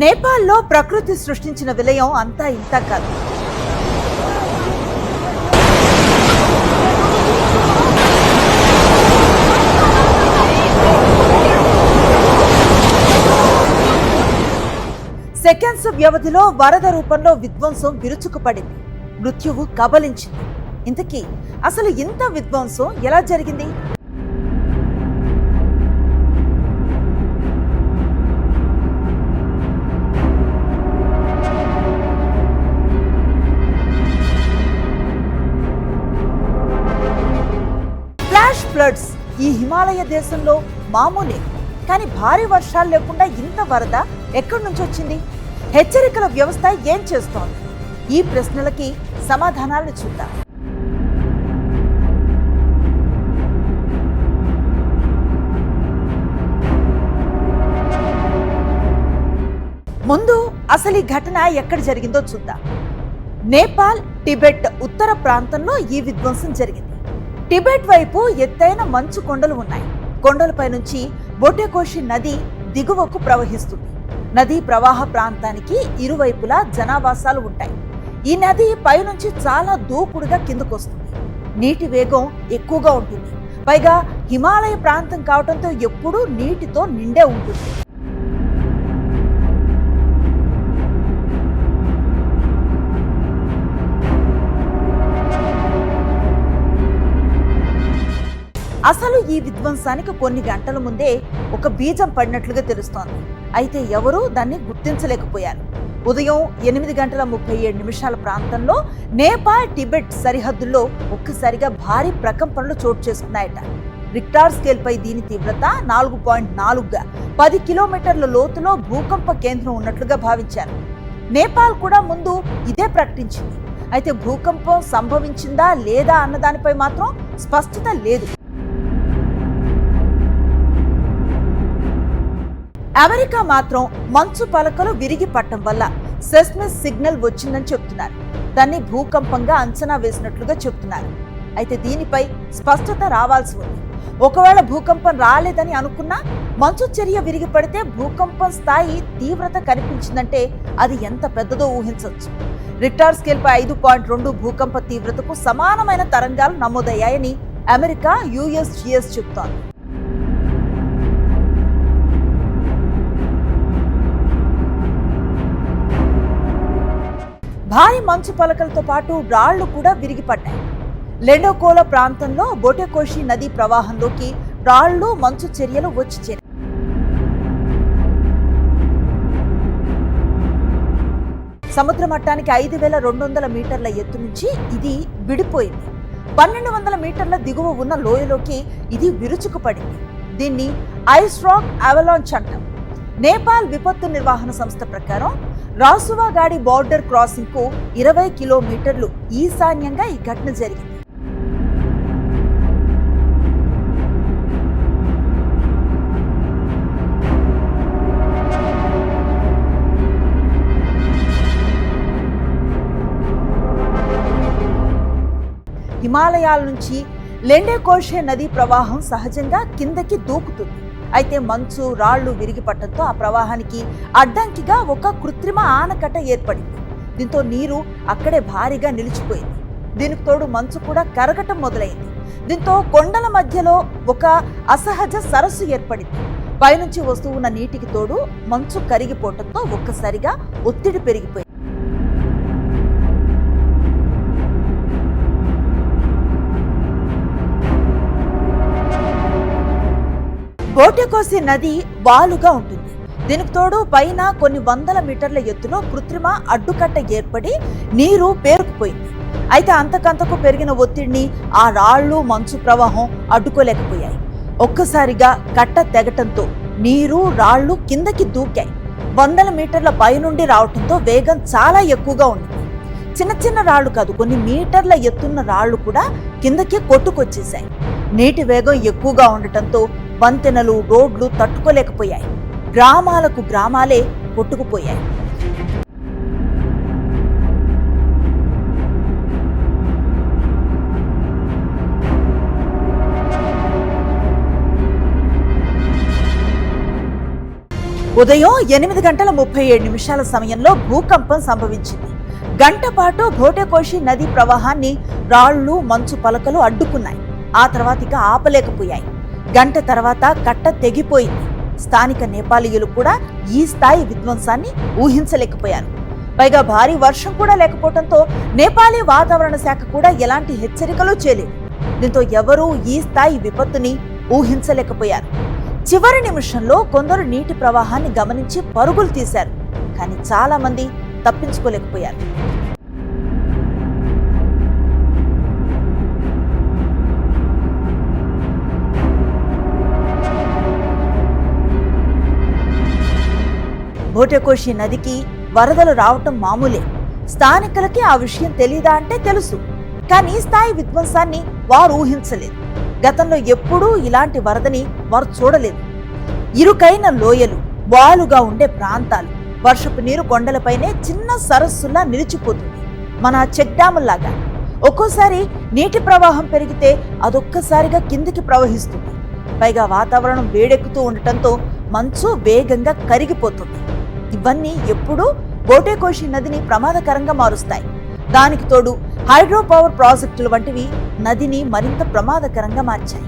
నేపాల్లో ప్రకృతి సృష్టించిన విలయం అంతా ఇంత కాదు. సెకండ్స్ వ్యవధిలో వరద రూపంలో విధ్వంసం విరుచుకుపడింది, మృత్యువు కబలించింది. ఇంతకీ అసలు ఇంత విధ్వంసం ఎలా జరిగింది? ఫ్లాష్ ఫ్లడ్స్ ఈ హిమాలయ దేశంలో మామూలే, కానీ భారీ వర్షాలు లేకుండా ఇంత వరద ఎక్కడి నుంచి వచ్చింది? హెచ్చరికల వ్యవస్థ ఏం చేస్తోంది? ఈ ప్రశ్నలకి సమాధానాలు చూద్దాం. ముందు అసలు ఈ ఘటన ఎక్కడ జరిగిందో చూద్దాం. నేపాల్ టిబెట్ ఉత్తర ప్రాంతంలో ఈ విధ్వంసం జరిగింది. టిబెట్ వైపు ఎత్తైన మంచు కొండలు ఉన్నాయి. కొండలపై నుంచి బొటెకోషి నది దిగువకు ప్రవహిస్తుంది. నదీ ప్రవాహ ప్రాంతానికి ఇరువైపులా జనావాసాలు ఉంటాయి. ఈ నది పైనుంచి చాలా దూకుడుగా కిందకొస్తుంది. నీటి వేగం ఎక్కువగా ఉంటుంది. పైగా హిమాలయ ప్రాంతం కావడంతో ఎప్పుడూ నీటితో నిండే ఉంటుంది. అసలు ఈ విధ్వంసానికి కొన్ని గంటల ముందే ఒక బీజం పడినట్లుగా తెలుస్తోంది. అయితే ఎవరూ దాన్ని గుర్తించలేకపోయారు. ఉదయం 8:37 ప్రాంతంలో నేపాల్ టిబెట్ సరిహద్దుల్లో ఒక్కసారిగా భారీ ప్రకంపనలు చోటు చేసుకున్నాయట. రిక్టార్ స్కేల్ పై దీని తీవ్రత 4.4గా 10 కిలోమీటర్ల లోతులో భూకంప కేంద్రం ఉన్నట్లుగా భావించారు. నేపాల్ కూడా ముందు ఇదే ప్రకటించింది. అయితే భూకంపం సంభవించిందా లేదా అన్న దానిపై మాత్రం స్పష్టత లేదు. అమెరికా మాత్రం మంచు పలకలు విరిగి పట్టడం వల్ల సెస్మిక్ సిగ్నల్ వచ్చిందని చెప్తున్నారు. దాన్ని భూకంపంగా అంచనా వేసినట్లుగా చెప్తున్నారు. అయితే దీనిపై స్పష్టత రావాల్సి ఉంది. ఒకవేళ భూకంపం రాలేదని అనుకున్నా మంచు చర్య విరిగి పడితే భూకంపం స్థాయి తీవ్రత కనిపించిందంటే అది ఎంత పెద్దదో ఊహించవచ్చు. రిక్టార్ స్కేల్ పై 5.2 భూకంప తీవ్రతకు సమానమైన తరంగాలు నమోదయ్యాయని అమెరికా యుఎస్జిఎస్ చెబుతోంది. భారీ మంచు పలకలతో పాటు రాళ్లు కూడా విరిగిపడ్డాయి. లెండోకోల ప్రాంతంలో బొటెకోషి నదీ ప్రవాహంలోకి రాళ్లు మంచు చర్యలు వచ్చి చేరాయి. సముద్ర మట్టానికి 5,200 మీటర్ల ఎత్తు నుంచి ఇది విడిపోయింది. 1,200 మీటర్ల దిగువ ఉన్న లోయలోకి ఇది విరుచుకుపడింది. దీన్ని ఐస్ రాక్ అవలాంచ్ అంటాం. నేపాల్ విపత్తు నిర్వహణ సంస్థ ప్రకారం రాసువాగాడి బార్డర్ క్రాసింగ్ కు 20 కిలోమీటర్లు ఈశాన్యంగా ఈ ఘటన జరిగింది. హిమాలయాల నుంచి లెండోకోషే నదీ ప్రవాహం సహజంగా కిందకి దూకుతుంది. అయితే మంచు రాళ్లు విరిగిపట్టడంతో ఆ ప్రవాహానికి అడ్డంకిగా ఒక కృత్రిమ ఆనకట్ట ఏర్పడింది. దీంతో నీరు అక్కడే భారీగా నిలిచిపోయింది. దీనికి తోడు మంచు కూడా కరగటం మొదలైంది. దీంతో కొండల మధ్యలో ఒక అసహజ సరస్సు ఏర్పడింది. పైనుంచి వస్తూ ఉన్న నీటికి తోడు మంచు కరిగిపోవడంతో ఒక్కసారిగా ఒత్తిడి పెరిగిపోయింది. బొటెకోషి నది వాలుగా ఉంటుంది. దీనికి తోడు పైన కొన్ని వందల మీటర్ల ఎత్తులో కృత్రిమ అడ్డుకట్ట ఏర్పడి నీరు పేరుకుపోయింది. అయితే అంతకంతకు పెరిగిన ఒత్తిడిని ఆ రాళ్లు మంచు ప్రవాహం అడ్డుకోలేకపోయాయి. ఒక్కసారిగా కట్ట తెగటంతో నీరు రాళ్లు కిందకి దూకాయి. వందల మీటర్ల పైనుండి రావటంతో వేగం చాలా ఎక్కువగా ఉంది. చిన్న చిన్న రాళ్లు కాదు, కొన్ని మీటర్ల ఎత్తున్న రాళ్లు కూడా కిందకి కొట్టుకొచ్చేశాయి. నీటి వేగం ఎక్కువగా ఉండటంతో వంతెనలు రోడ్లు తట్టుకోలేకపోయాయి. గ్రామాలకు గ్రామాలే కొట్టుకుపోయాయి. ఉదయం 8:37 సమయంలో భూకంపం సంభవించింది. గంట పాటు భోటేకోషి నది ప్రవాహాన్ని రాళ్లు, మంచు పలకలు అడ్డుకున్నాయి. ఆ తర్వాత ఇక ఆపలేకపోయాయి. గంట తర్వాత కట్ట తెగిపోయింది. స్థానిక నేపాలీయులు కూడా ఈ స్థాయి విధ్వంసాన్ని ఊహించలేకపోయారు. పైగా భారీ వర్షం కూడా లేకపోవడంతో నేపాలీ వాతావరణ శాఖ కూడా ఎలాంటి హెచ్చరికలు చేయలేదు. దీంతో ఎవరూ ఈ స్థాయి విపత్తుని ఊహించలేకపోయారు. చివరి నిమిషంలో కొందరు నీటి ప్రవాహాన్ని గమనించి పరుగులు తీశారు. కానీ చాలా మంది తప్పించుకోలేకపోయారు. భోటేకోషి నదికి వరదలు రావటం మామూలే. స్థానికులకి ఆ విషయం తెలీదా అంటే తెలుసు. కానీ ఈ స్థాయి విధ్వంసాన్ని వారు ఊహించలేదు. గతంలో ఎప్పుడూ ఇలాంటి వరదని వారు చూడలేదు. ఇరుకైన లోయలు, వాలుగా ఉండే ప్రాంతాలు, వర్షపు నీరు కొండలపైనే చిన్న సరస్సులా నిలిచిపోతుంది. మన చెక్ డ్యాముల్లాగా. ఒక్కోసారి నీటి ప్రవాహం పెరిగితే అదొక్కసారిగా కిందికి ప్రవహిస్తుంది. పైగా వాతావరణం వేడెక్కుతూ ఉండటంతో మంచు వేగంగా కరిగిపోతుంది. ఇవన్నీ ఎప్పుడూ భోటేకోషి నదిని ప్రమాదకరంగా మారుస్తాయి. దానికి తోడు హైడ్రో పవర్ ప్రాజెక్టులు వంటివి నదిని మరింత ప్రమాదకరంగా మార్చాయి.